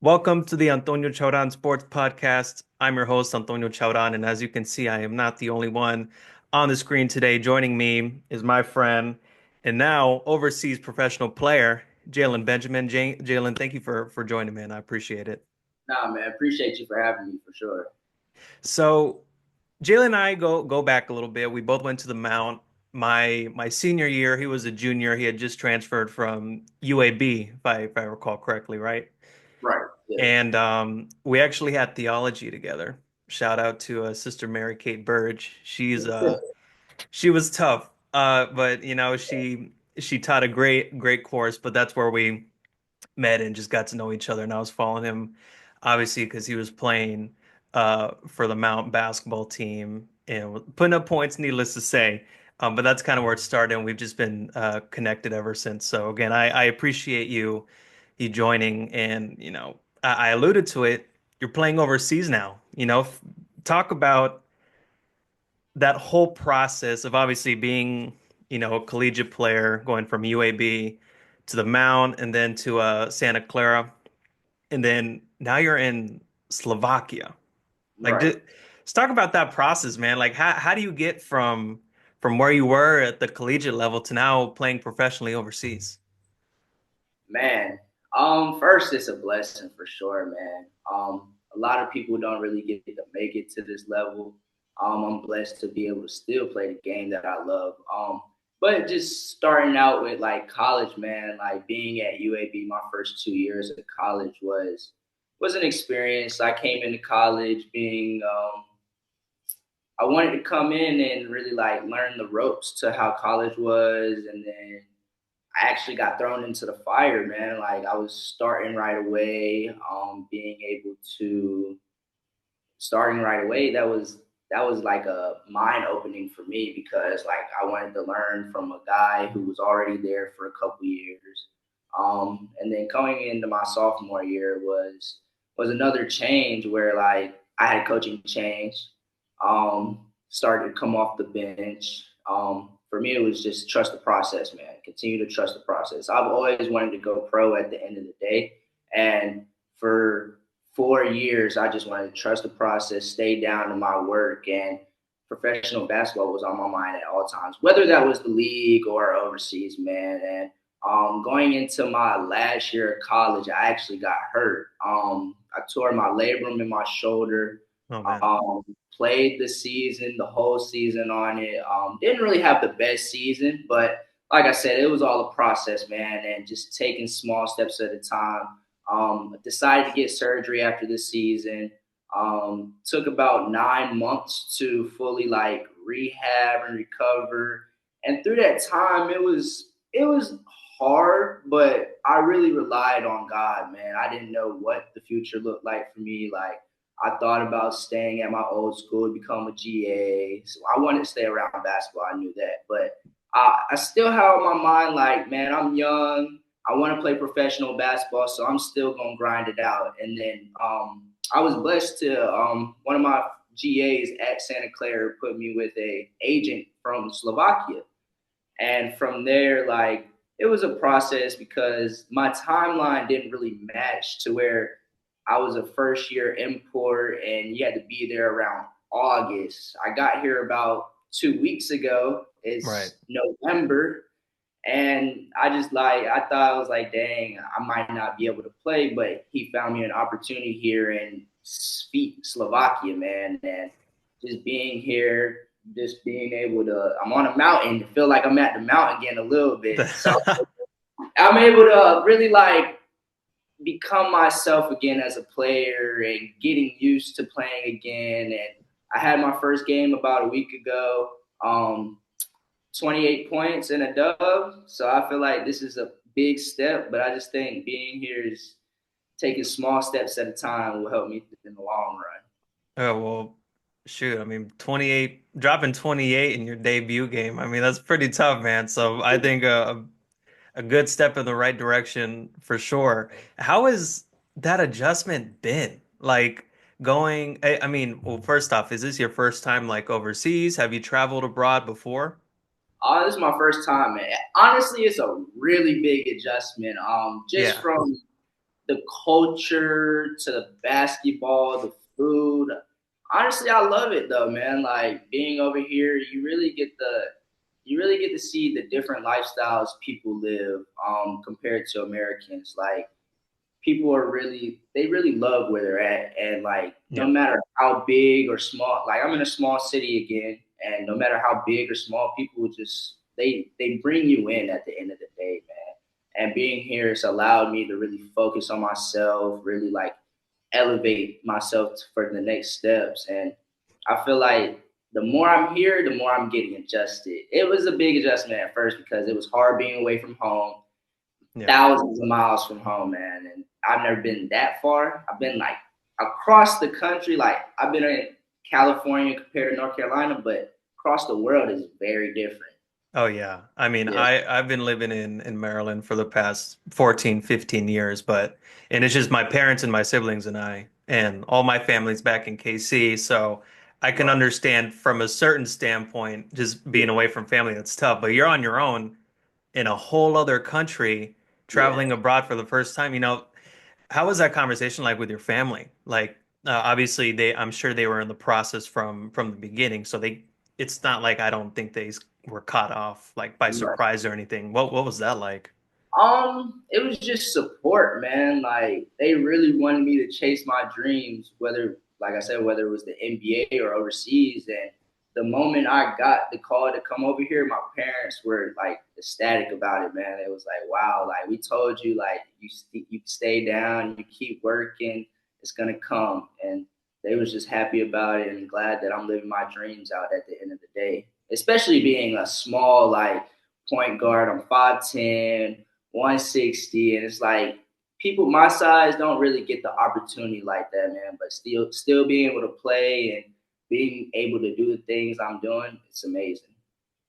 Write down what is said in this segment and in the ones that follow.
Welcome to the Antonio Chauran Sports Podcast. I'm your host, Antonio Chauran, and as you can see, I am not the only one on the screen today. Joining me is my friend and now overseas professional player, Jalen Benjamin. Jalen, thank you for joining me, and I appreciate it. Nah, man, appreciate you for having me for sure. So, Jalen and I go back a little bit. We both went to the Mount. My senior year, he was a junior. He had just transferred from UAB, if I recall correctly, right? Right. Yeah. And we actually had theology together. Shout out to Sister Mary Kate Burge. She was tough, but she taught a great course. But that's where we met and just got to know each other. And I was following him, obviously, because he was playing for the Mount basketball team and putting up points. Needless to say, but that's kind of where it started, and we've just been connected ever since. So again, I appreciate you joining, and I alluded to it. You're playing overseas now. Talk about that whole process of obviously being, a collegiate player, going from UAB to the Mount and then to Santa Clara, and then now you're in Slovakia. Like, Right. let's talk about that process, man. Like, how do you get from where you were at the collegiate level to now playing professionally overseas? Man. First it's a blessing for sure, man. A lot of people don't really get to make it to this level. I'm blessed to be able to still play the game that I love. But just starting out with like college, man, like being at UAB my first 2 years of college was an experience. I came into college being I wanted to come in and really like learn the ropes to how college was, and then I actually got thrown into the fire, man. Like I was starting right away, being able to starting right away. That was like a mind opening for me because like I wanted to learn from a guy who was already there for a couple years. And then coming into my sophomore year was another change where like I had a coaching change. Started to come off the bench. For me, it was just trust the process, man. Continue to trust the process. I've always wanted to go pro at the end of the day, and for 4 years, I just wanted to trust the process, stay down to my work, and professional basketball was on my mind at all times, whether that was the league or overseas, man. And going into my last year of college, I actually got hurt. I tore my labrum in my shoulder. Oh man. Um, Played the season, the whole season on it. Didn't really have the best season, but like I said, it was all a process, man, and just taking small steps at a time. Decided to get surgery after the season. Took about 9 months to fully like rehab and recover. And through that time, it was hard, but I really relied on God, man. I didn't know what the future looked like for me. Like I thought about staying at my old school to become a GA. So I wanted to stay around basketball. I knew that, but I still have on my mind like, man, I'm young. I want to play professional basketball, so I'm still gonna grind it out. And then I was blessed to one of my GAs at Santa Clara put me with a agent from Slovakia, and from there, like it was a process because my timeline didn't really match to where I was a first year import and you had to be there around August. I got here about 2 weeks ago. Right. It's November, and I just like I thought I was like, dang, I might not be able to play, but he found me an opportunity here in speak Slovakia, man, and just being here, just being able to, I'm on a mountain, feel like I'm at the mountain again a little bit. So I'm able to really like become myself again as a player and getting used to playing again. And I had my first game about a week ago. 28 points and a dub. So I feel like this is a big step, but I just think being here is taking small steps at a time will help me in the long run. Oh, well, shoot. I mean, 28, dropping 28 in your debut game. I mean, that's pretty tough, man. So I think a good step in the right direction for sure. How has that adjustment been? Like going, I mean, well, first off, is this your first time like overseas? Have you traveled abroad before? This is my first time, man. Honestly, it's a really big adjustment. Just Yeah. from the culture to the basketball, the food. Honestly, I love it though, man. Like being over here, you really get to see the different lifestyles people live compared to Americans. Like people are really they really love where they're at, and like no Yeah. matter how big or small, like I'm in a small city again, and no matter how big or small, people just they bring you in at the end of the day, man. And being here has allowed me to really focus on myself, really like elevate myself for the next steps. And I feel like the more I'm here, the more I'm getting adjusted. It was a big adjustment at first because it was hard being away from home, Yeah. thousands of miles from home, man. And I've never been that far. I've been like across the country. Like I've been in California compared to North Carolina, but across the world is very different. Oh yeah. I mean, Yeah, I've been living in Maryland for the past 14, 15 years, but and it's just my parents and my siblings and I, and all my family's back in KC, so I can right. understand from a certain standpoint just Yeah, being away from family that's tough, but you're on your own in a whole other country yeah, traveling abroad for the first time, how was that conversation like with your family? Like, obviously I'm sure they were in the process from the beginning, so it's not like I don't think were caught off like by right. surprise or anything. What was that like? It was just support, man. Like they really wanted me to chase my dreams, whether, like I said, whether it was the NBA or overseas. And the moment I got the call to come over here, my parents were like ecstatic about it, man. It was like, wow, like we told you, like you stay down, you keep working, it's gonna come. And they was just happy about it and glad that I'm living my dreams out at the end of the day. Especially being a small like point guard, I'm 5'10", 160, and it's like people my size don't really get the opportunity like that, man. But still being able to play and being able to do the things I'm doing, it's amazing.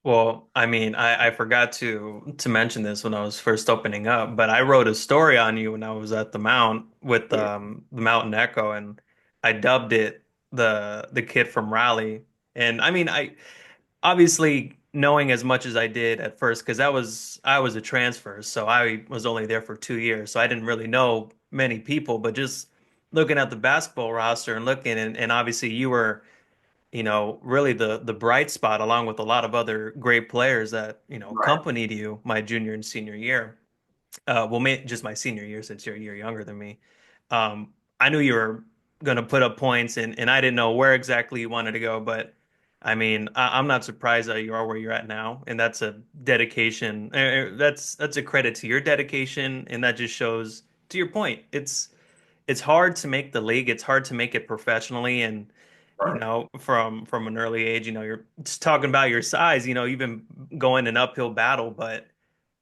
Well, I mean, I forgot to mention this when I was first opening up, but I wrote a story on you when I was at the Mount with Yeah, the Mountain Echo, and I dubbed it the kid from Raleigh. And I mean, I obviously knowing as much as I did at first, because I was a transfer, so I was only there for 2 years, so I didn't really know many people, but just looking at the basketball roster and looking, and obviously you were, really the bright spot along with a lot of other great players that, right. accompanied you my junior and senior year. Well, just my senior year since you're a year younger than me. I knew you were going to put up points, and I didn't know where exactly you wanted to go, but I mean, I'm not surprised that you are where you're at now, and that's a dedication. That's a credit to your dedication, and that just shows, to your point, it's hard to make the league. It's hard to make it professionally, and Right. from an early age, you're just talking about your size. You've been going an uphill battle, but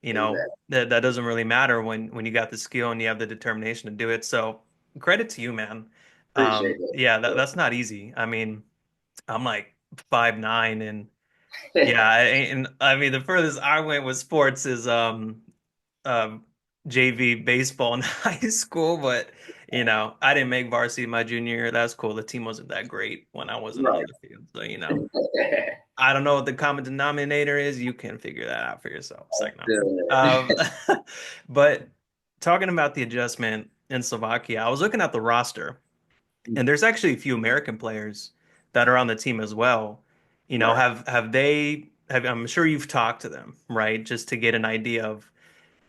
Exactly. that doesn't really matter when you got the skill and you have the determination to do it. So credit to you, man. Appreciate Yeah, that. that's not easy. I mean, I'm like 5'9", and Yeah. yeah, and I mean the furthest I went with sports is um JV baseball in high school, but I didn't make varsity my junior year. That's cool. The team wasn't that great when I wasn't on Right. the field. So, I don't know what the common denominator is. You can figure that out for yourself. It's like, no. Um, but talking about the adjustment in Slovakia, I was looking at the roster, and there's actually a few American players that are on the team as well. Right. I'm sure you've talked to them, right? Just to get an idea of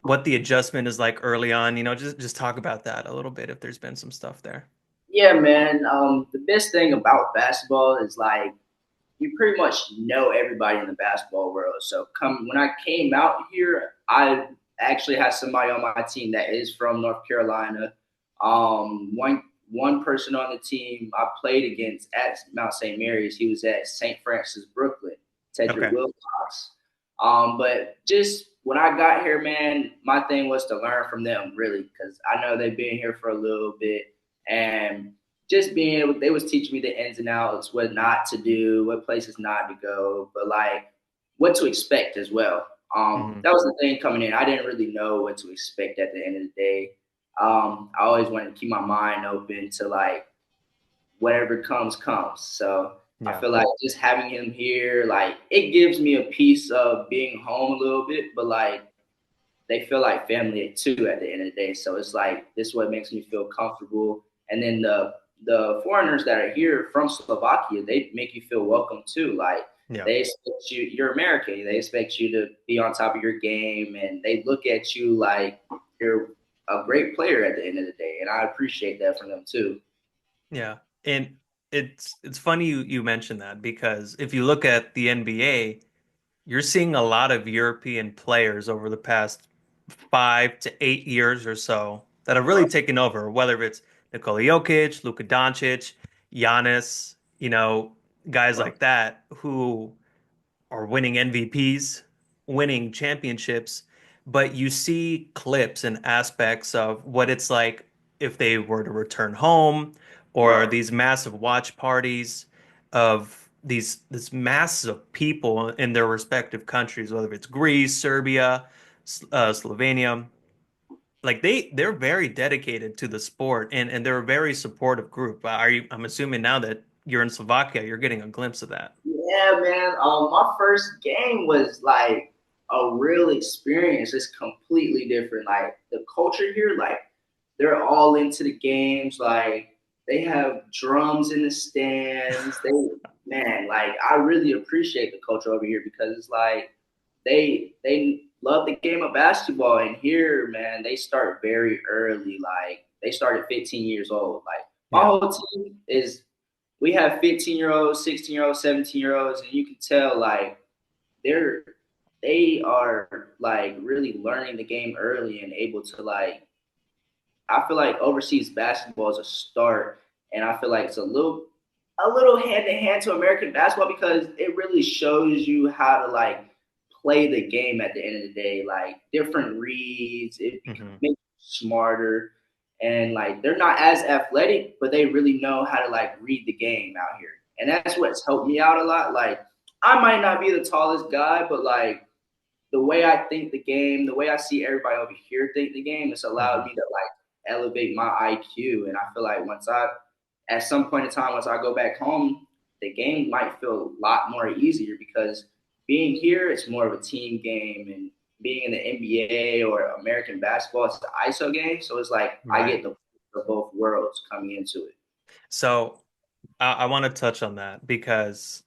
what the adjustment is like early on. Just talk about that a little bit if there's been some stuff there. Yeah, man. The best thing about basketball is like you pretty much know everybody in the basketball world. So come when I came out here, I actually had somebody on my team that is from North Carolina. One person on the team I played against at Mount St. Mary's. He was at St. Francis, Brooklyn, Tedrick Okay. Wilcox. But just when I got here, man, my thing was to learn from them really because I know they've been here for a little bit and just being able they was teaching me the ins and outs, what not to do, what places not to go, but like what to expect as well. Hmm. That was the thing coming in. I didn't really know what to expect at the end of the day. I always wanted to keep my mind open to like whatever comes. So I Yeah. feel like just having him here, like it gives me a piece of being home a little bit, but like they feel like family too at the end of the day. So it's like this is what makes me feel comfortable. And then the foreigners that are here from Slovakia, they make you feel welcome too. Like Yeah. they expect you, you're American. They expect you to be on top of your game, and they look at you like you're a great player at the end of the day. And I appreciate that from them too. Yeah. And it's funny you mentioned that because if you look at the NBA, you're seeing a lot of European players over the past 5 to 8 years or so that have really Right, taken over, whether it's Nikola Jokic, Luka Doncic, Giannis, guys right, like that who are winning MVPs, winning championships, but you see clips and aspects of what it's like if they were to return home or right. these massive watch parties of these this masses of people in their respective countries, whether it's Greece, Serbia, Slovenia. Like they're very dedicated to the sport and they're a very supportive group. I'm assuming now that you're in Slovakia, you're getting a glimpse of that. Yeah, man. My first game was like a real experience. It's completely different. Like the culture here, like they're all into the games. Like they have drums in the stands. Man, like I really appreciate the culture over here because it's like they love the game of basketball. And here, man, they start very early. Like they start at 15 years old. Like my Yeah. whole team is we have 15-year-olds, 16-year-olds, 17-year-olds, and you can tell like they're they are like really learning the game early and able to like I feel like overseas basketball is a start, and I feel like it's a little hand in hand to American basketball because it really shows you how to like play the game at the end of the day, like different reads, it Hmm. makes you smarter, and like they're not as athletic, but they really know how to like read the game out here, and that's what's helped me out a lot. Like I might not be the tallest guy, but like the way I think the game, the way I see everybody over here think the game, it's allowed Hmm. me to like elevate my IQ. And I feel like at some point in time, once I go back home, the game might feel a lot more easier because being here, it's more of a team game. And being in the NBA or American basketball, it's the ISO game. So it's like I Right. get the both worlds coming into it. So I want to touch on that because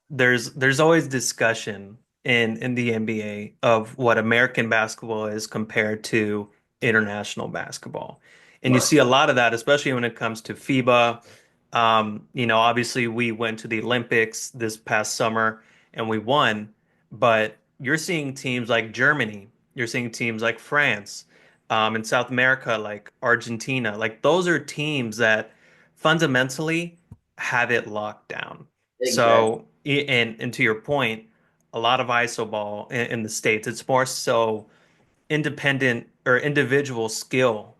there's always discussion in the NBA of what American basketball is compared to international basketball. And you Right. see a lot of that, especially when it comes to FIBA. Obviously we went to the Olympics this past summer and we won, but you're seeing teams like Germany, you're seeing teams like France, in South America, like Argentina, like those are teams that fundamentally have it locked down. Exactly. So, and to your point, a lot of ISO ball in the States, it's more so independent or individual skill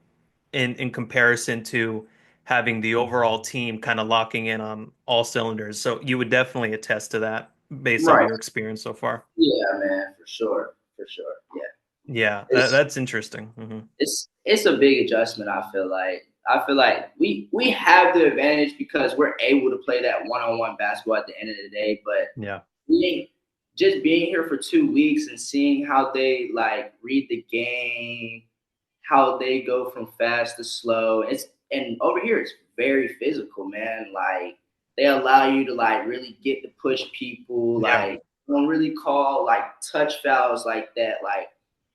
in comparison to having the overall team kind of locking in on all cylinders. So you would definitely attest to that based off Right. your experience so far. Yeah, man, for sure. For sure. Yeah. Yeah, It's that's interesting. it's a big adjustment. I feel like we have the advantage because we're able to play that one-on-one basketball at the end of the day. But Yeah, being just being here for 2 weeks and seeing how they like read the game, how they go from fast to slow. And over here it's very physical, man. Like they allow you to like really get to push people, yeah, like don't really call like touch fouls like that. Like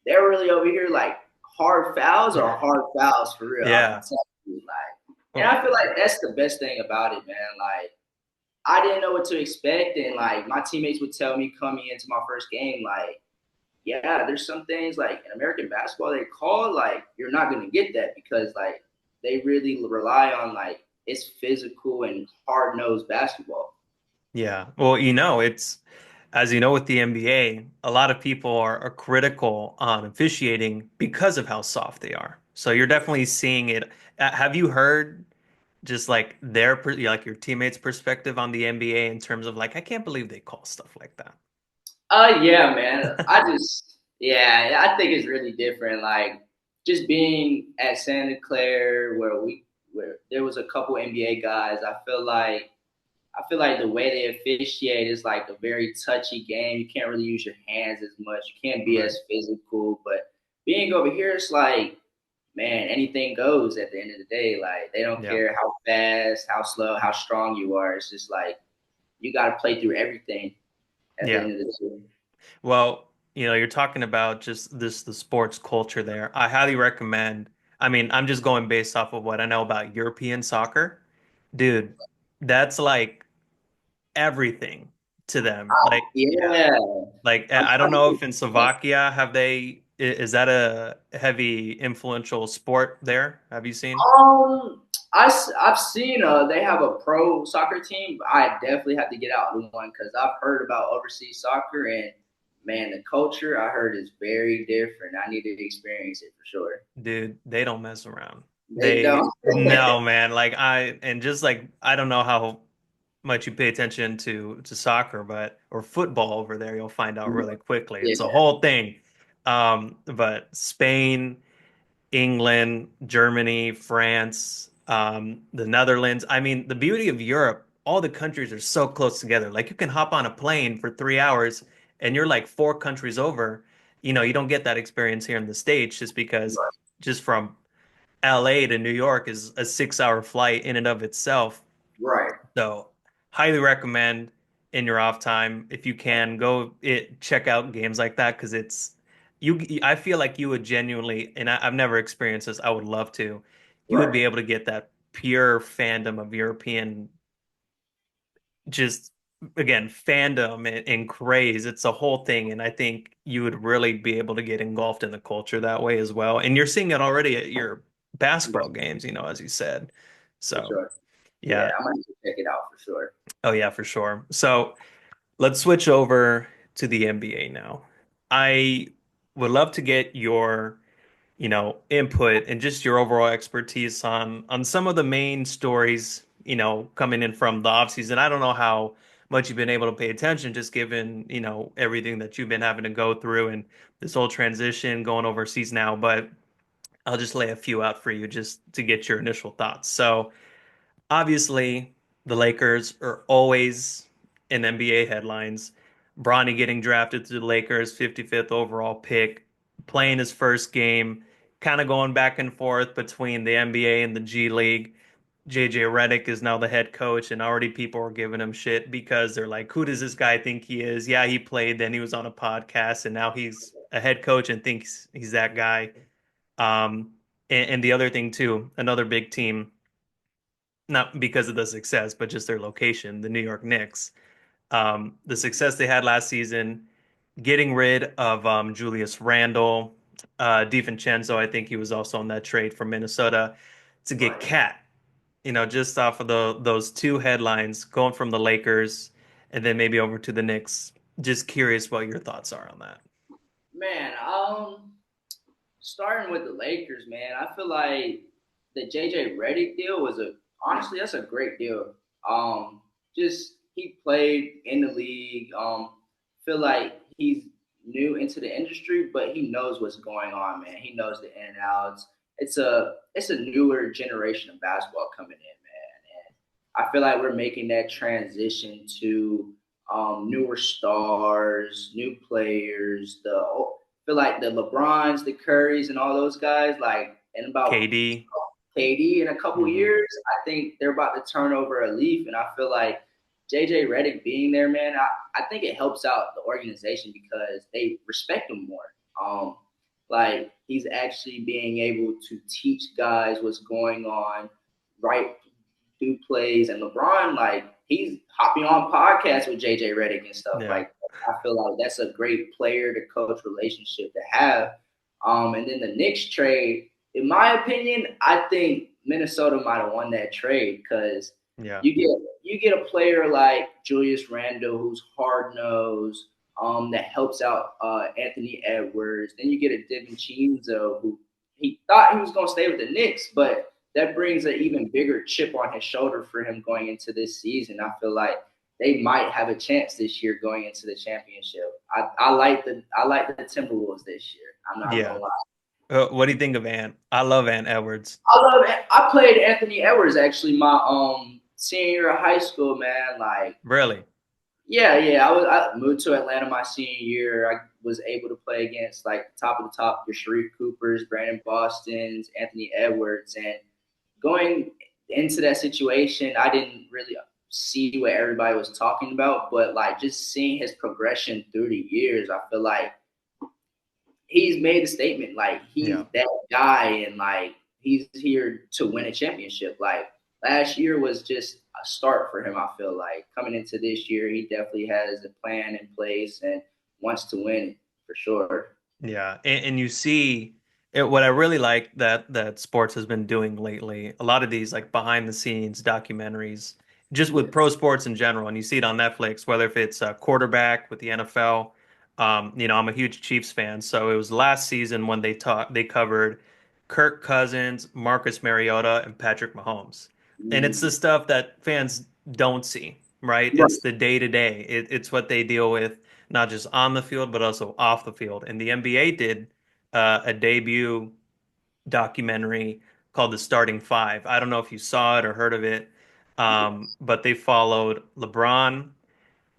they're really over here like hard fouls are hard fouls for real. I can yeah. tell you, like, and Well, I feel like that's the best thing about it, man. Like I didn't know what to expect, and like my teammates would tell me coming into my first game, like yeah, there's some things like in American basketball they call like you're not gonna get that because like they really rely on like it's physical and hard nosed basketball. yeah. Well, it's as you know with the NBA, a lot of people are critical on officiating because of how soft they are. So you're definitely seeing it. Have you heard just like like your teammates' perspective on the NBA in terms of like, I can't believe they call stuff like Yeah, man. that. I think it's really different. Like just being at Santa Clara where there was a couple NBA guys, I feel like the way they officiate is like a very touchy game. You can't really use your hands as much. You can't be Right. as physical. But being over here, it's like, man, anything goes at the end of the day. Like they don't Yeah. care how fast, how slow, how strong you are. It's just like you got to play through everything at the Yeah. end of the day. Well, you're talking about just the sports culture there. I highly recommend. I mean, I'm just going based off of what I know about European soccer. Dude, that's like everything to them. Like, yeah. Yeah, Like I'm I don't trying know to if in think. Slovakia is that a heavy influential sport there? Have you seen? I've seen they have a pro soccer team. I definitely have to get out to one because I've heard about overseas soccer and man, the culture I heard is very different. I need to experience it for sure. Dude, they don't mess around. They don't. No, man. Like and just like I don't know how much you pay attention to soccer, but or football over there, you'll find out really quickly. Yeah, It's a whole thing. But Spain, England, Germany, France, the Netherlands. I mean, the beauty of Europe, all the countries are so close together. Like you can hop on a plane for 3 hours and you're like four countries over. You don't get that experience here in the States just because just from LA to New York is a 6 hour flight in and of itself. right, So, highly recommend in your off time if you can go check out games like that because it's you. I feel like you would genuinely, and I've never experienced this. I would love to. You would right, be able to get that pure fandom of European, just again fandom and craze. It's a whole thing, and I think you would really be able to get engulfed in the culture that way as well. And you're seeing it already at your basketball right, games, as you said. for So, sure. Yeah, yeah. I'm gonna check it out for sure. Oh yeah, for sure. So. Let's switch over to the NBA now. I would love to get your, input and just your overall expertise on some of the main stories, coming in from the offseason. I don't know how much you've been able to pay attention, just given, everything that you've been having to go through and this whole transition going overseas now, but I'll just lay a few out for you just to get your initial thoughts. So, obviously, the Lakers are always in NBA headlines. Bronny getting drafted to the Lakers, 55th overall pick, playing his first game, kind of going back and forth between the NBA and the G League. JJ Redick is now the head coach, and already people are giving him shit because they're like, who does this guy think he is? Yeah, he played, then he was on a podcast, and now he's a head coach and thinks he's that guy. Um, and the other thing, too, another big team not because of the success, but just their location, the New York Knicks. The success they had last season, getting rid of Julius Randle, DiVincenzo, I think he was also on that trade from Minnesota to get Right. Cat. Just off of those two headlines, going from the Lakers and then maybe over to the Knicks. Just curious what your thoughts are on that. Man, starting with the Lakers, man, I feel like the JJ Redick deal was a honestly that's a great deal. Just he played in the league. Feel like he's new into the industry, but he knows what's going on, man. He knows the in and outs. It's a newer generation of basketball coming in, man, and I feel like we're making that transition to newer stars, new players. Feel like the LeBrons, the Currys, and all those guys, like in about KD. KD in a couple Hmm. years, I think they're about to turn over a leaf, and I feel like JJ Redick being there, man, I think it helps out the organization because they respect him more. Like he's actually being able to teach guys what's going on, right? Do plays, and LeBron, like he's hopping on podcasts with JJ Redick and stuff Yeah. like that. I feel like that's a great player to coach relationship to have. And then the Knicks trade, in my opinion, I think Minnesota might have won that trade because Yeah. you get a player like Julius Randle who's hard nosed, that helps out Anthony Edwards. Then you get a DiVincenzo who he thought he was going to stay with the Knicks, but that brings an even bigger chip on his shoulder for him going into this season. I feel like they might have a chance this year going into the championship. I like the Timberwolves this year. I'm not gonna Yeah. lie. What do you think of Ant? I love Ant Edwards. I love it. I played Anthony Edwards actually my senior year of high school, man. Like Really? Yeah. I moved to Atlanta my senior year. I was able to play against like top of the top, your Sharif Coopers, Brandon Boston's, Anthony Edwards, and going into that situation, I didn't really see what everybody was talking about, but like just seeing his progression through the years, I feel like he's made a statement. Like Yeah. he's that guy, and like he's here to win a championship. Like last year was just a start for him. I feel like coming into this year, he definitely has a plan in place and wants to win for sure. Yeah, and you see it, what I really like that sports has been doing lately. A lot of these like behind the scenes documentaries, just Yeah, with pro sports in general, and you see it on Netflix. Whether if it's a quarterback with the NFL, I'm a huge Chiefs fan, so it was last season when they covered Kirk Cousins, Marcus Mariota, and Patrick Mahomes, and it's the stuff that fans don't see, right? It's right. the day to day. It's what they deal with not just on the field, but also off the field. And the NBA did a debut documentary called The Starting Five. I don't know if you saw it or heard of it, but they followed LeBron,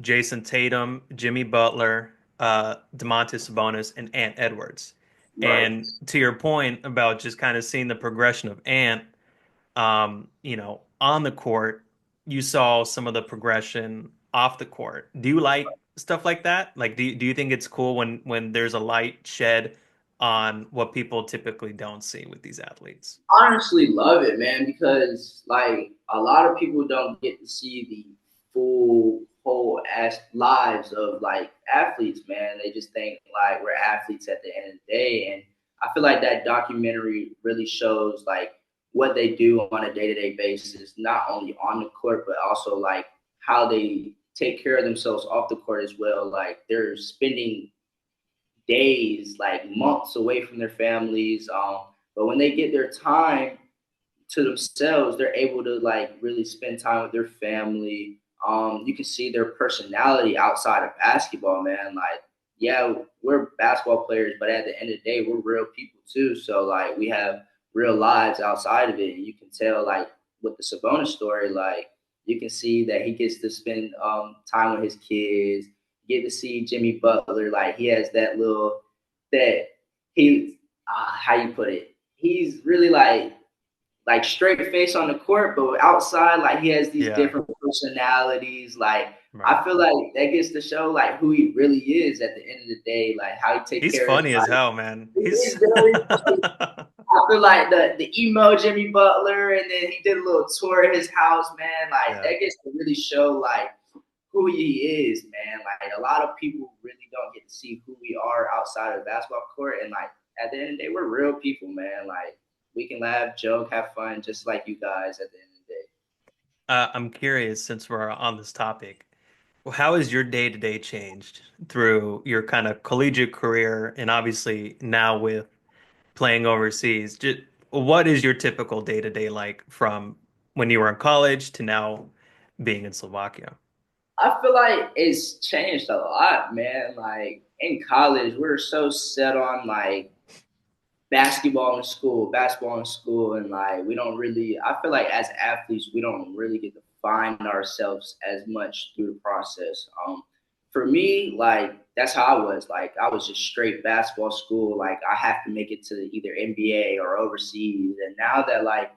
Jason Tatum, Jimmy Butler, Domantas Sabonis, and Ant Edwards. Right. And to your point about just kind of seeing the progression of Ant, on the court, you saw some of the progression off the court. Do you like stuff like that? Like, do you think it's cool when there's a light shed on what people typically don't see with these athletes? Honestly love it, man, because like a lot of people don't get to see the full whole ass lives of like athletes, man. They just think like we're athletes at the end of the day. And I feel like that documentary really shows like what they do on a day-to-day basis, not only on the court, but also like how they take care of themselves off the court as well. Like they're spending days, like months away from their families. But when they get their time to themselves, they're able to like really spend time with their family. You can see their personality outside of basketball, man. Like, yeah, we're basketball players, but at the end of the day, we're real people too. So like, we have real lives outside of it, and you can tell like with the Sabonis story, like you can see that he gets to spend time with his kids. Get to see Jimmy Butler, like he has that little that he how you put it. He's really like straight face on the court, but outside, like he has these Yeah, different personalities. Like right. I feel like that gets to show like who he really is at the end of the day, like how he take He's care of his funny as life. hell, man. He's He's very funny. I feel like the emo Jimmy Butler, and then he did a little tour of his house, man. Like yeah. that gets to really show like who he is, man. Like a lot of people really don't get to see who we are outside of the basketball court, and like at the end of the day, we're real people, man. Like we can laugh, joke, have fun, just like you guys at the end of the day. I'm curious since we're on this topic. How has your day to day changed through your kind of collegiate career and obviously now with playing overseas? Just, what is your typical day to day like from when you were in college to now being in Slovakia? I feel like it's changed a lot, man. Like in college, we're so set on like basketball in school, and like we don't really. I feel like as athletes, we don't really get to find ourselves as much through the process. For me, like that's how I was. Like I was just straight basketball school. Like I have to make it to either NBA or overseas. And now that like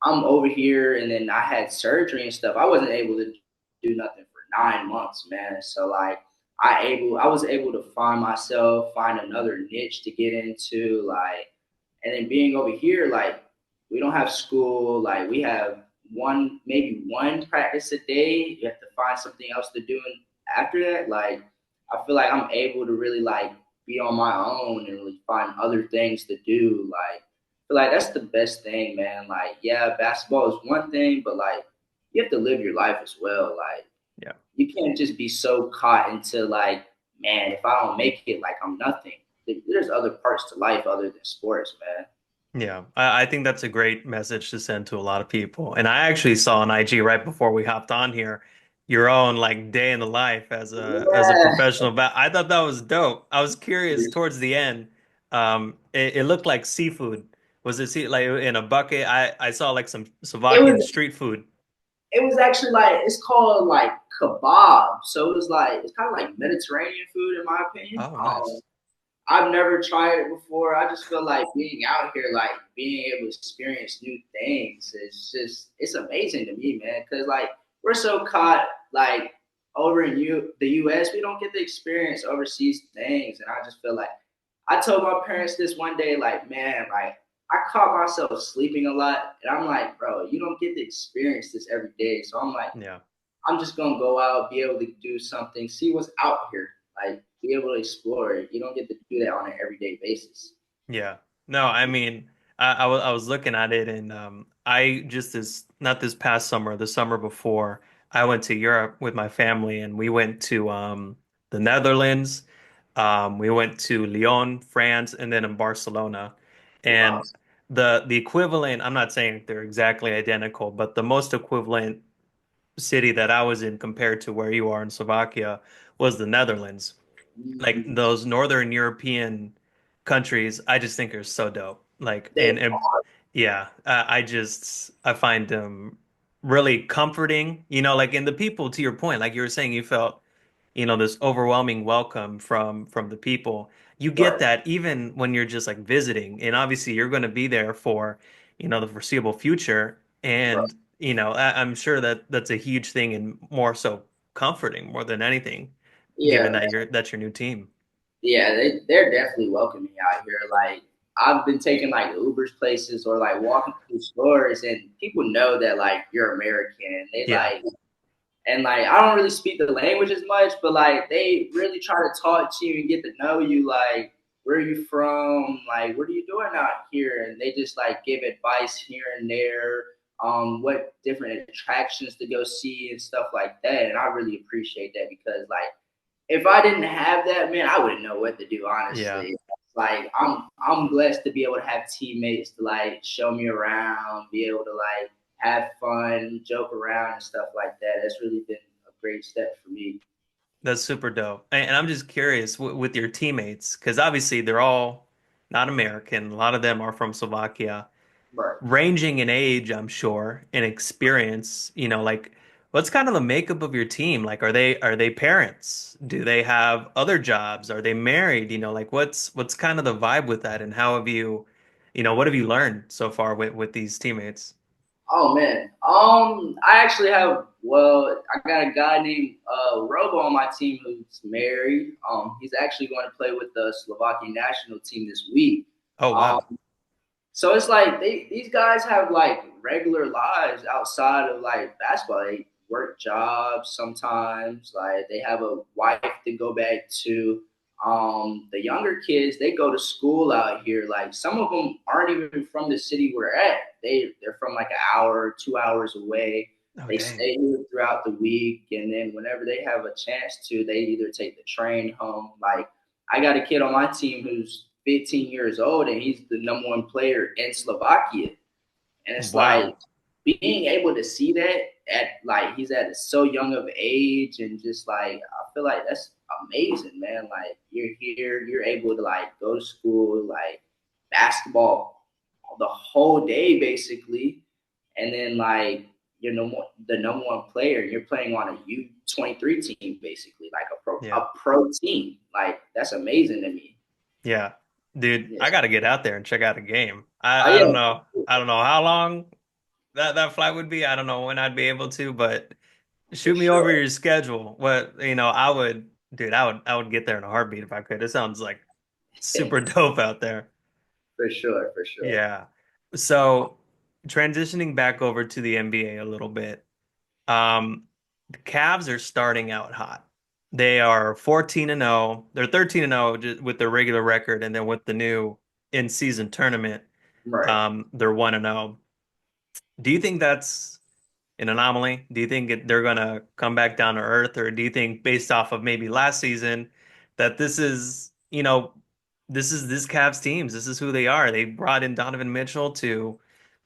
I'm over here, and then I had surgery and stuff, I wasn't able to do nothing for 9 months, man. So like I was able to find myself, find another niche to get into, like and then being over here, like we don't have school, like we have maybe one practice a day. You have to find something else to do and after that. Like I feel like I'm able to really like be on my own and really find other things to do. Like I feel like that's the best thing, man. Like, yeah, basketball is one thing, but like you have to live your life as well. Like Yeah. you can't just be so caught into like, man, if I don't make it, like I'm nothing. There's other parts to life other than sports, man. Yeah, I think that's a great message to send to a lot of people. And I actually saw on IG right before we hopped on here your own like day in the life as a Yeah, professional I thought that was dope. I was curious towards the end. It looked like seafood. Was it like in a bucket? I saw like some it Slovakian was street food. it was actually like it's called like kebab. So it was like it's kind of like Mediterranean food in my opinion. Oh, nice. I've never tried it before. I just feel like being out here, like being able to experience new things, it's amazing to me, man. Because like we're so caught like over in the U.S., we don't get to experience overseas things, and I just feel like I told my parents this one day, like man, like I caught myself sleeping a lot, and I'm like, bro, you don't get to experience this every day. So I'm like, Yeah. I'm just gonna go out, be able to do something, see what's out here, like be able to explore it. You don't get to do that on an everyday basis. Yeah. No, I mean, I was looking at it and I just this not this past summer, the summer before, I went to Europe with my family and we went to the Netherlands. We went to Lyon, France, and then in Barcelona. Wow. And the equivalent, I'm not saying they're exactly identical, but the most equivalent city that I was in compared to where you are in Slovakia was the Netherlands. Like Mm, those Northern European countries, I just think are so dope. Like, they and are, yeah, I find them really comforting. Like in the people, to your point, like you were saying, you felt, this overwhelming welcome from the people. You get right, that even when you're just like visiting, and obviously you're going to be there for, the foreseeable future. right. And, I'm sure that that's a huge thing and more so comforting more than anything, Yeah, given man. that that's your new team. Yeah, they're definitely welcoming out here. Like I've been taking like Ubers places or like walking through stores, and people know that like you're American. They Yeah. like and like I don't really speak the language as much, but like they really try to talk to you and get to know you. Like, where are you from? Like, what are you doing out here? And they just like give advice here and there, what different attractions to go see and stuff like that. And I really appreciate that because like if I didn't have that, man, I wouldn't know what to do. Yeah. Honestly, like I'm blessed to be able to have teammates to like show me around, be able to like have fun, joke around, and stuff like that. That's really been a great step for me. That's super dope. And I'm just curious with your teammates, because obviously they're all not American. A lot of them are from Slovakia, Right. ranging in age, I'm sure, and experience. Like what's kind of the makeup of your team? Like, are they parents? Do they have other jobs? Are they married? Like what's kind of the vibe with that? And how have you, what have you learned so far with these teammates? Oh man. I actually have. Well, I got a guy named Robo on my team who's married. He's actually going to play with the Slovakian national team this week. Oh, Um, wow. So it's like these guys have like regular lives outside of like basketball. They work jobs sometimes. Like they have a wife to go back to. The younger kids they go to school out here. Like some of them aren't even from the city we're at. They're from like an hour, 2 hours away. Oh, They dang. stay here throughout the week, and then whenever they have a chance to, they either take the train home. Like I got a kid on my team who's 15 years old and he's the number one player in Slovakia. And it's like Wow. being able to see that at like he's at so young of age and just like I feel like that's amazing, man. Like you're here, you're able to like go to school, like basketball the whole day basically, and then like you're the number one player. You're playing on a U23 team basically, like Yeah. a pro team. Like that's amazing to me. Yeah. Dude, I Yes. got to get out there and check out a game. Oh I yeah, don't know. I don't know how long that flight would be. I don't know when I'd be able to, but for shoot me over sure. your schedule. Dude, I would get there in a heartbeat if I could. It sounds like super dope out there. For sure, for sure. Yeah. So transitioning back over to the NBA a little bit. The Cavs are starting out hot. They are 14 and 0. They're 13 and 0 with their regular record, and then with the new in-season tournament, Right. they're 1 and 0. Do you think that's an anomaly? Do you think they're gonna come back down to earth, or do you think based off of maybe last season that this is this Cavs teams, this is who they are. They brought in Donovan Mitchell to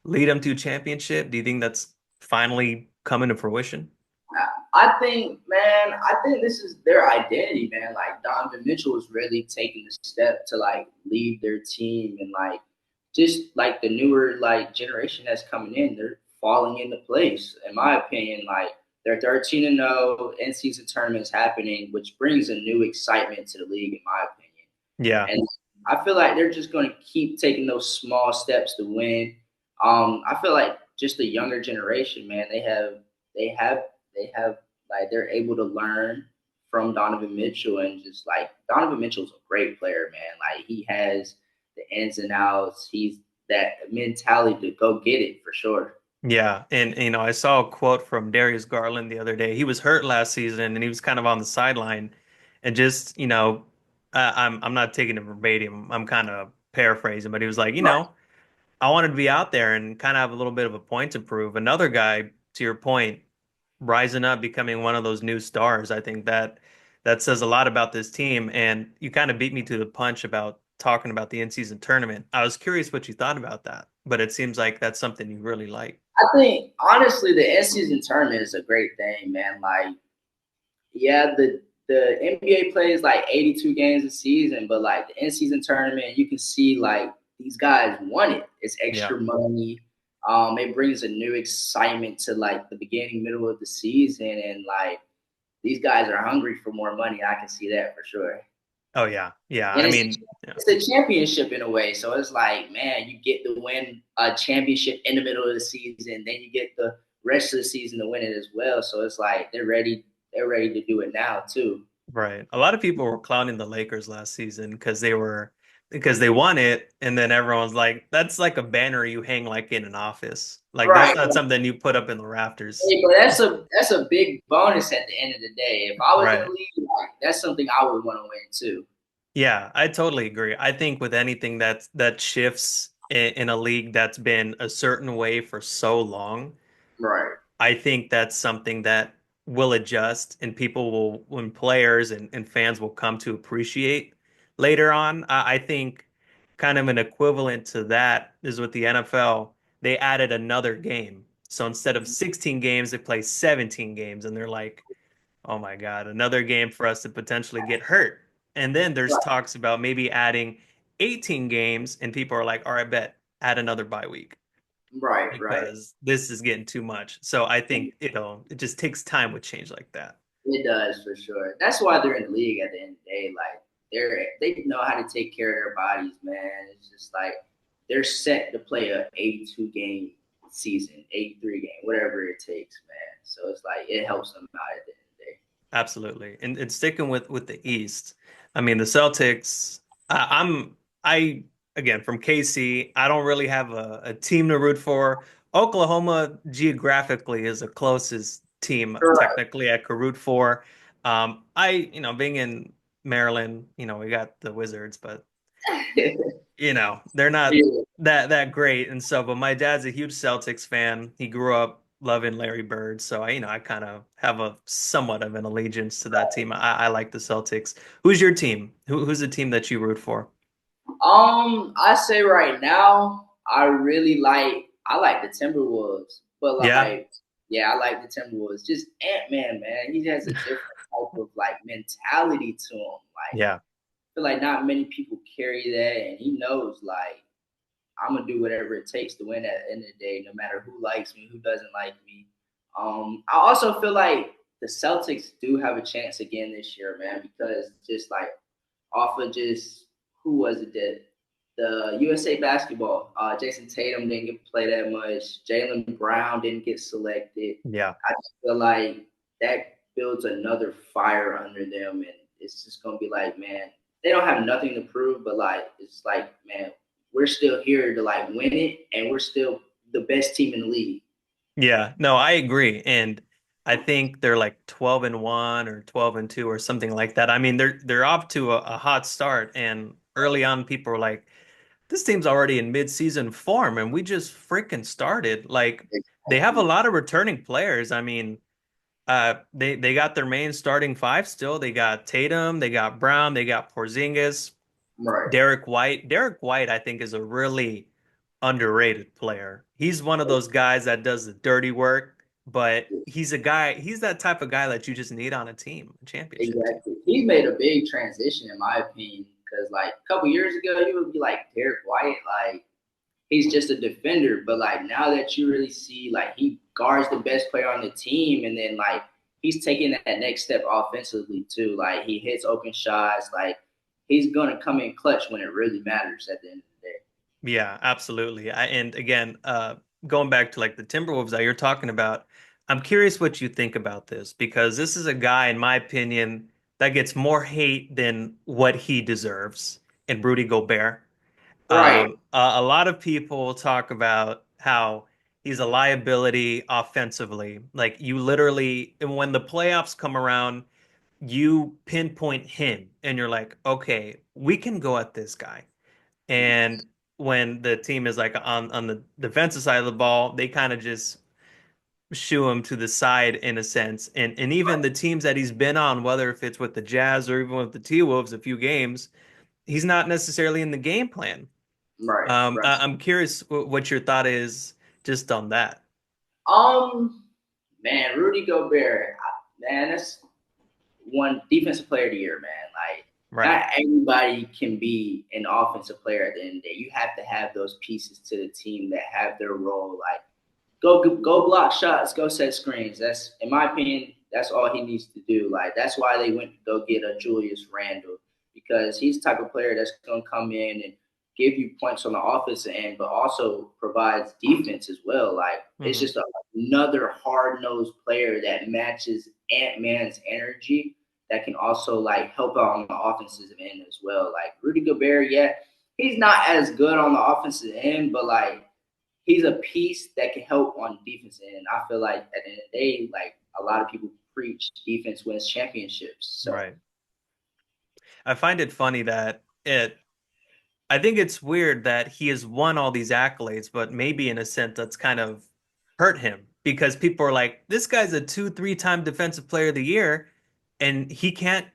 lead them to a championship. Do you think that's finally coming to fruition? I think, man, I think this is their identity, man. Like Donovan Mitchell is really taking the step to like lead their team and like just like the newer like generation that's coming in, they're falling into place. In my opinion, like They're 13-0. In-season tournament is happening, which brings a new excitement to the league, in my opinion. Yeah. And I feel like they're just going to keep taking those small steps to win. I feel like just the younger generation, man, they have, like they're able to learn from Donovan Mitchell, and just like Donovan Mitchell's a great player, man. Like he has the ins and outs. He's that mentality to go get it for sure. Yeah, and I saw a quote from Darius Garland the other day. He was hurt last season, and he was kind of on the sideline, and just I'm not taking it verbatim. I'm kind of paraphrasing, but he was like, Right, I wanted to be out there and kind of have a little bit of a point to prove. Another guy, to your point, rising up, becoming one of those new stars. I think that says a lot about this team. And you kind of beat me to the punch about talking about the in-season tournament. I was curious what you thought about that, but it seems like that's something you really like. I think honestly, the in-season tournament is a great thing, man. Like, yeah, the NBA plays like 82 games a season, but like the in-season tournament, you can see like these guys won it. It's Yeah. extra money. It brings a new excitement to like the beginning, middle of the season, and like these guys are hungry for more money. I can see that for sure. Oh yeah. Yeah. And I mean, yeah. it's a championship in a way. So it's like, man, you get to win a championship in the middle of the season, then you get the rest of the season to win it as well. So it's like they're ready to do it now too. Right. A lot of people were clowning the Lakers last season because they won it, and then everyone's like, that's like a banner you hang like in an office. Like that's Right. not something you put up in the rafters. Hey, but that's a big bonus at the end of the day. If I was in the Right. league, like, that's something I would want to win too. Yeah, I totally agree. I think with anything that shifts in a league that's been a certain way for so long, Right. I think that's something that will adjust and people will, when players and fans will come to appreciate later on. I think kind of an equivalent to that is with the NFL. They added another game. So instead of 16 games, they play 17 games, and they're like, oh my God, another game for us to potentially get hurt. And then there's Right. talks about maybe adding 18 games, and people are like, all right, bet, add another bye week Right. Right. because this is getting too much. So I think, it just takes time with change like that. It does for sure. That's why they're in the league at the end of the day. Like they know how to take care of their bodies, man. It's just like they're set to play a 82 game season, 83 game, whatever it takes, man. So it's like it helps them out at the end of the day. Absolutely. And sticking with the East, I mean the Celtics, I again from KC, I don't really have a team to root for. Oklahoma geographically is the closest team Correct. technically I could root for. Being in Maryland, we got the Wizards, but they're not Yeah. that great. And so, but my dad's a huge Celtics fan. He grew up loving Larry Bird, so I kind of have a somewhat of an allegiance to that team. I like the Celtics. Who's your team? Who's the team that you root for? I say right now, I like the Timberwolves, but Yeah, like, yeah, I like the Timberwolves. Just Ant-Man, man. He has a different type of like mentality to him. Like, yeah, I feel like not many people carry that, and he knows like I'm gonna do whatever it takes to win at the end of the day, no matter who likes me, who doesn't like me. I also feel like the Celtics do have a chance again this year, man, because just like off of just who was it that the USA basketball, Jason Tatum didn't get to play that much. Jalen Brown didn't get selected. yeah. I just feel like that builds another fire under them, and it's just gonna be like, man, they don't have nothing to prove, but like it's like, man, we're still here to like win it, and we're still the best team in the league. Yeah, no, I agree. And I think they're like 12-1 or 12-2 or something like that. I mean, they're off to a hot start, and early on people were like, this team's already in mid-season form and we just freaking started. Like they have a Exactly. lot of returning players. I mean, they got their main starting five still. They got Tatum, they got Brown, they got Porzingis. Right. Derek White. Derek White, I think, is a really underrated player. He's one of those guys that does the dirty work, but he's that type of guy that you just need on a team, a championship team. Exactly. He's made a big transition, in my opinion, because like a couple years ago, you would be like Derek White, like he's just a defender. But like now that you really see like he guards the best player on the team, and then like he's taking that next step offensively too. Like he hits open shots. Like he's gonna come in clutch when it really matters at the end of the day. Yeah, absolutely. And again, going back to like the Timberwolves that you're talking about, I'm curious what you think about this because this is a guy, in my opinion, that gets more hate than what he deserves in Rudy Gobert. Right, A lot of people talk about how he's a liability offensively. Like you literally, and when the playoffs come around, you pinpoint him and you're like, okay, we can go at this guy. And when the team is like on the defensive side of the ball, they kind of just shoo him to the side in a sense. And even the teams that he's been on, whether if it's with the Jazz or even with the T-Wolves a few games, he's not necessarily in the game plan. right, right. I'm curious what your thought is just on that. Um, man, Rudy Gobert, man, that's one defensive player of the year, man. Like, Right. not everybody can be an offensive player at the end of the day. You have to have those pieces to the team that have their role. Like, go block shots, go set screens. That's in my opinion, that's all he needs to do. Like that's why they went to go get a Julius Randle because he's the type of player that's gonna come in and give you points on the offensive end, but also provides defense as well. Like it's Hmm. just another hard nosed player that matches Ant Man's energy that can also like help out on the offensive end as well. Like Rudy Gobert, yeah, he's not as good on the offensive end, but like he's a piece that can help on defense. And I feel like at the end of the day, like a lot of people preach defense wins championships. So Right. I find it funny that I think it's weird that he has won all these accolades, but maybe in a sense that's kind of hurt him because people are like, this guy's a two, three-time defensive player of the year, and he can't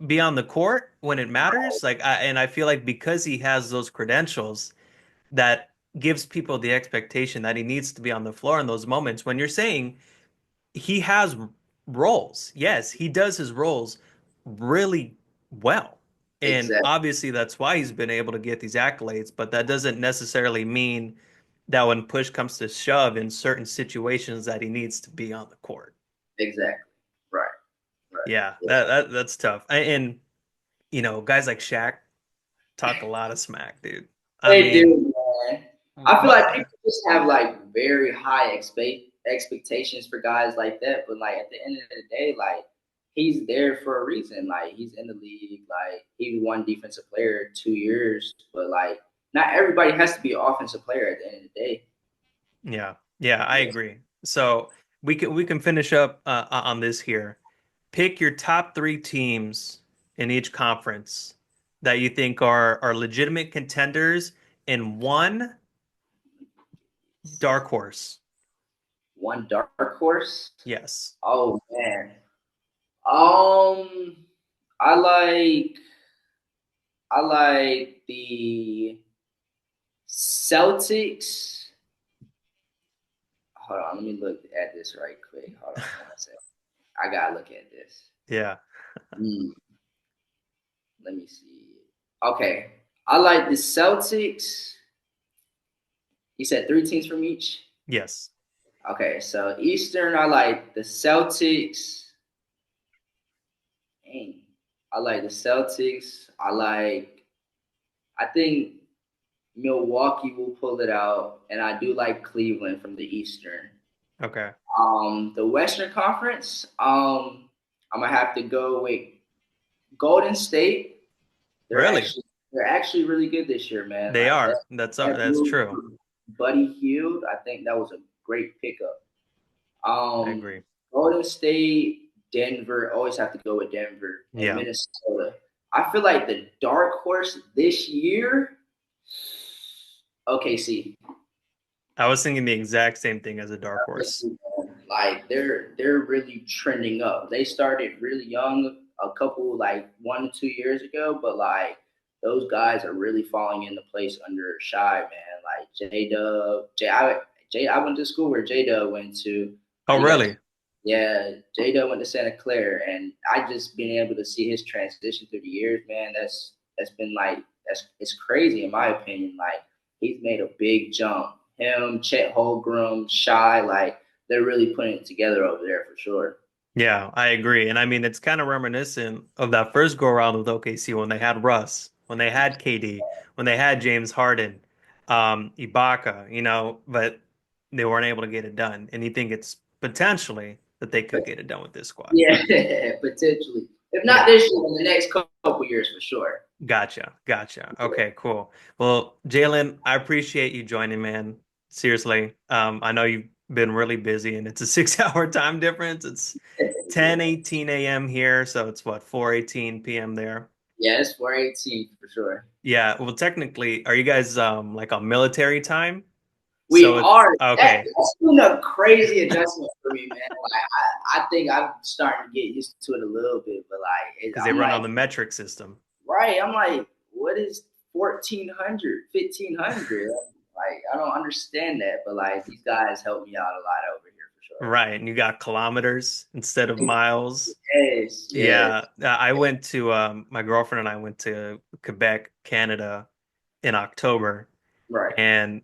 be on the court when it matters. And I feel like because he has those credentials, that gives people the expectation that he needs to be on the floor in those moments. When you're saying he has roles. Yes, he does his roles really well. And exactly, obviously that's why he's been able to get these accolades, but that doesn't necessarily mean that when push comes to shove in certain situations that he needs to be on the court. exactly, right, right. Yeah, Yeah. that's tough. And guys like Shaq talk a lot of smack, dude. I They mean, do, man. I feel what like people just have like very high expectations for guys like that, but like at the end of the day, like he's there for a reason. Like he's in the league. Like he won defensive player 2 years, but like not everybody has to be an offensive player at the end of the day. Yeah, yeah, I Yeah. agree. So we can finish up on this here. Pick your top three teams in each conference that you think are legitimate contenders and one dark horse. One dark horse. Yes. Oh man. Um, I like the Celtics. Hold on, let me look at this right quick. Hold on one second. I gotta look at this. Yeah. Hmm, let me see. Okay, I like the Celtics. You said three teams from each. Yes. Okay, so Eastern, I like the Celtics. Dang. I like the Celtics. I think Milwaukee will pull it out, and I do like Cleveland from the Eastern. Okay. The Western Conference, I'm gonna have to go with Golden State. They're Really? actually they're actually really good this year, man. They Like are. That's that that's move true. for Buddy Hield, I think that was a great pickup. I Um, agree. Golden State, Denver, always have to go with Denver and Yeah. Minnesota. I feel like the dark horse this year, OKC. I was thinking the exact same thing as a dark horse. Like they're really trending up. They started really young, a couple like 1 to 2 years ago, but like those guys are really falling into place under Shy, man. Like J Dub, I went to school where J Dub went to. Oh, You got really? yeah, J Dub went to Santa Clara, and I just been able to see his transition through the years, man. That's been like it's crazy in my opinion. Like he's made a big jump. Him, Chet Holmgren, Shy, like they're really putting it together over there for sure. Yeah, I agree. And I mean, it's kind of reminiscent of that first go around with OKC when they had Russ, when they had KD, when they had James Harden, Ibaka, but they weren't able to get it done. And you think it's potentially that they could But get it done with this squad. yeah, potentially. If not Yeah. this year, in the next couple years for sure. Gotcha. Gotcha. Okay, cool. Well, Jalen, I appreciate you joining, man. Seriously. I know you've been really busy and it's a 6 hour time difference. It's Yeah, 10:18 a.m. here, so it's what, 4:18 p.m. there. yeah, it's 418 for sure. Yeah, well, technically, are you guys like on military time? We So it's are. okay, That's been a crazy adjustment for me, man. Like I think I'm starting to get used to it a little bit, but because they I'm run on like, the metric system. right? I'm like, what is 1400, 1500? Like I don't understand that, but like these guys help me out a lot over here for sure. Right, and you got kilometers instead of miles. Yes, yes, Yeah, I went to my girlfriend and I went to Quebec, Canada in October, right. and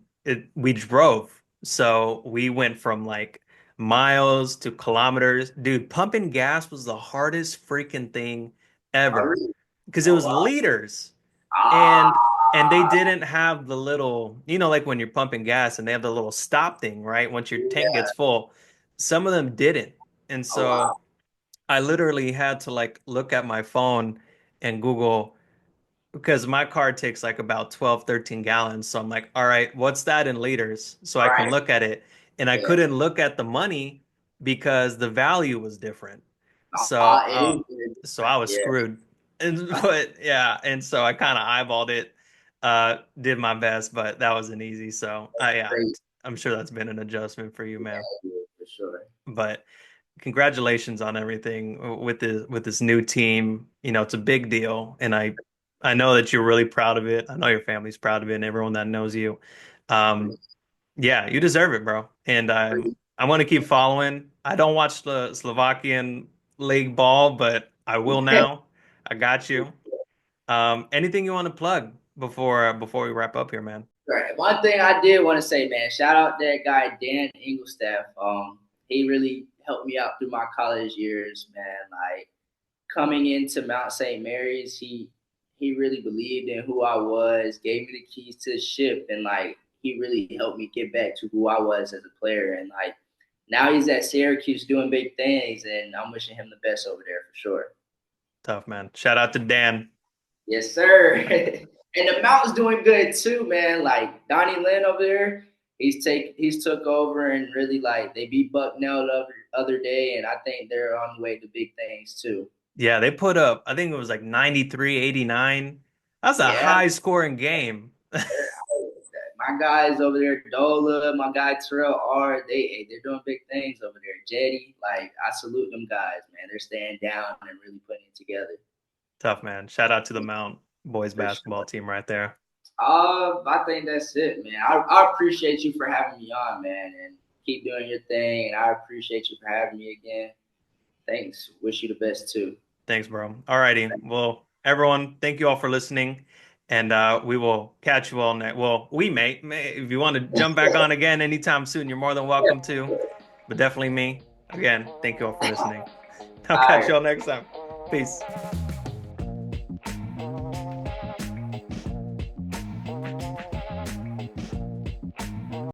we drove. So we went from like miles to kilometers. Dude, pumping gas was the hardest freaking thing Oh, ever really? because it Oh was wow. liters. Ah, And they didn't have the little, like when you're pumping gas and they have the little stop thing, right? Once your tank yeah. gets full. Some of them didn't. And Oh wow. so I literally had to like look at my phone and Google because my car takes like about 12, 13 gallons. So I'm like, all right, what's that in liters? So I can Right. look at it. And I Yeah. couldn't look at the money because the value was different. So, It is very so different. I was Yeah. screwed. And but yeah, and so I kind of eyeballed it, did my best, but that wasn't easy. So yeah, Crazy. I'm sure that's been an adjustment for you, man. Yeah, for sure. But congratulations on everything with this new team. It's a big deal, and I know that you're really proud of it. I know your family's proud of it, and everyone that knows you. Um, yeah, you deserve it, bro. And I want to keep following. I don't watch the Slovakian league ball, but I will now. I got you. Anything you want to plug before we wrap up here, man? Right. One thing I did want to say, man, shout out that guy Dan Engelstaff. He really helped me out through my college years, man. Like coming into Mount St. Mary's, he really believed in who I was, gave me the keys to the ship, and like he really helped me get back to who I was as a player. And like now he's at Syracuse doing big things, and I'm wishing him the best over there for sure. Tough, man. Shout out to Dan. Yes, sir. And the Mountain's doing good too, man. Like Donnie Lynn over there, he's took over and really like they beat Bucknell the other day, and I think they're on the way to big things too. Yeah, they put up, I think it was like 93-89. That's a Yeah, high scoring game. my guys over there, Dola, my guy Terrell R, they're doing big things over there. Jetty, like I salute them guys, man. They're staying down and really putting it together Tough, man. Shout out to the Mount boys for basketball sure. team right there. I think that's it, man. I appreciate you for having me on, man, and keep doing your thing. And I appreciate you for having me again. Thanks. Wish you the best too. Thanks, bro. Alrighty. Well, everyone, thank you all for listening. And we will catch you all next. Well, we may, if you want to jump back on again anytime soon, you're more than welcome to. But definitely me. Again, thank you all for listening. I'll All catch right. you all next time. Peace.